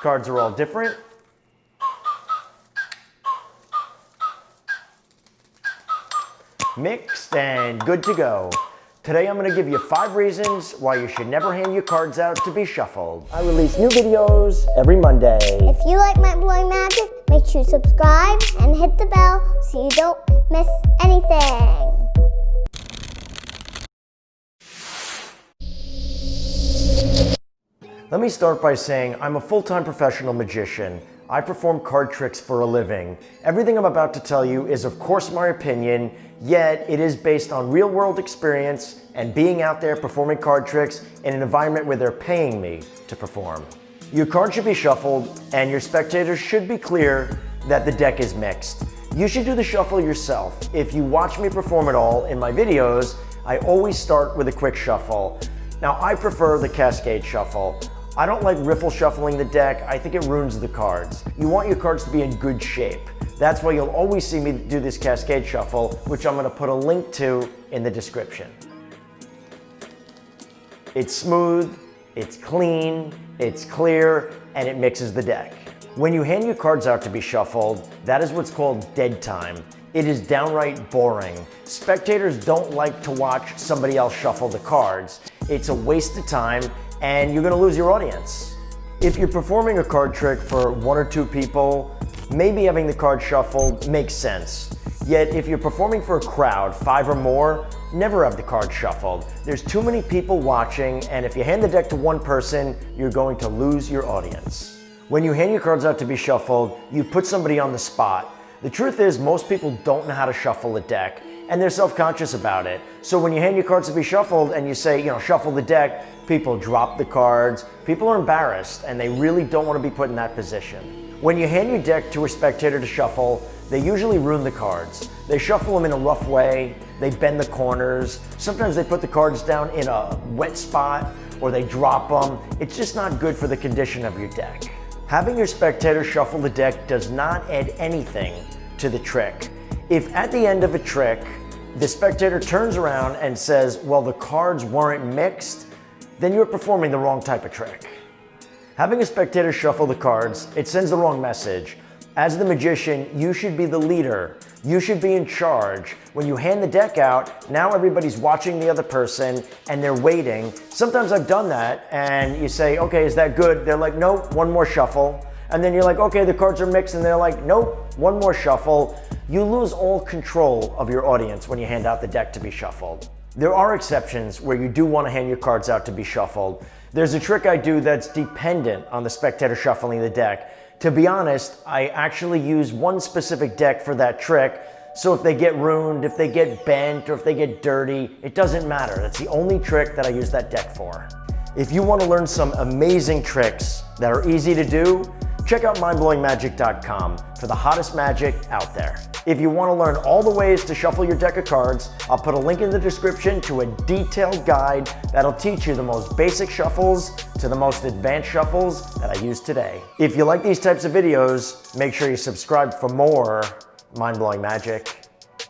Cards are all different. Mixed and good to go. Today I'm going to give you 5 reasons why you should never hand your cards out to be shuffled. I release new videos every Monday. If you like mind-blowing magic, make sure you subscribe and hit the bell so you don't miss anything. Let me start by saying I'm a full-time professional magician. I perform card tricks for a living. Everything I'm about to tell you is of course my opinion, yet it is based on real-world experience and being out there performing card tricks in an environment where they're paying me to perform. Your card should be shuffled and your spectators should be clear that the deck is mixed. You should do the shuffle yourself. If you watch me perform it all in my videos, I always start with a quick shuffle. Now I prefer the cascade shuffle. I don't like riffle shuffling the deck. I think it ruins the cards. You want your cards to be in good shape. That's why you'll always see me do this cascade shuffle, which I'm going to put a link to in the description. It's smooth, it's clean, it's clear, and it mixes the deck. When you hand your cards out to be shuffled, that is what's called dead time. It is downright boring. Spectators don't like to watch somebody else shuffle the cards. It's a waste of time, and you're gonna lose your audience. If you're performing a card trick for 1 or 2 people, maybe having the card shuffled makes sense. Yet if you're performing for a crowd, 5 or more, never have the card shuffled. There's too many people watching, and if you hand the deck to one person, you're going to lose your audience. When you hand your cards out to be shuffled, you put somebody on the spot. The truth is, most people don't know how to shuffle a deck, and they're self-conscious about it. So when you hand your cards to be shuffled and you say, shuffle the deck, people drop the cards, people are embarrassed, and they really don't want to be put in that position. When you hand your deck to a spectator to shuffle, they usually ruin the cards. They shuffle them in a rough way, they bend the corners, sometimes they put the cards down in a wet spot, or they drop them. It's just not good for the condition of your deck. Having your spectator shuffle the deck does not add anything to the trick. If at the end of a trick, the spectator turns around and says, well, the cards weren't mixed, then you're performing the wrong type of trick. Having a spectator shuffle the cards, it sends the wrong message. As the magician, you should be the leader. You should be in charge. When you hand the deck out, now everybody's watching the other person and they're waiting. Sometimes I've done that and you say, okay, is that good? They're like, nope, one more shuffle. And then you're like, okay, the cards are mixed, and they're like, nope, one more shuffle. You lose all control of your audience when you hand out the deck to be shuffled. There are exceptions where you do want to hand your cards out to be shuffled. There's a trick I do that's dependent on the spectator shuffling the deck. To be honest, I actually use one specific deck for that trick, so if they get ruined, if they get bent, or if they get dirty, it doesn't matter. That's the only trick that I use that deck for. If you want to learn some amazing tricks that are easy to do, check out mindblowingmagic.com for the hottest magic out there. If you want to learn all the ways to shuffle your deck of cards, I'll put a link in the description to a detailed guide that'll teach you the most basic shuffles to the most advanced shuffles that I use today. If you like these types of videos, make sure you subscribe for more mind-blowing magic.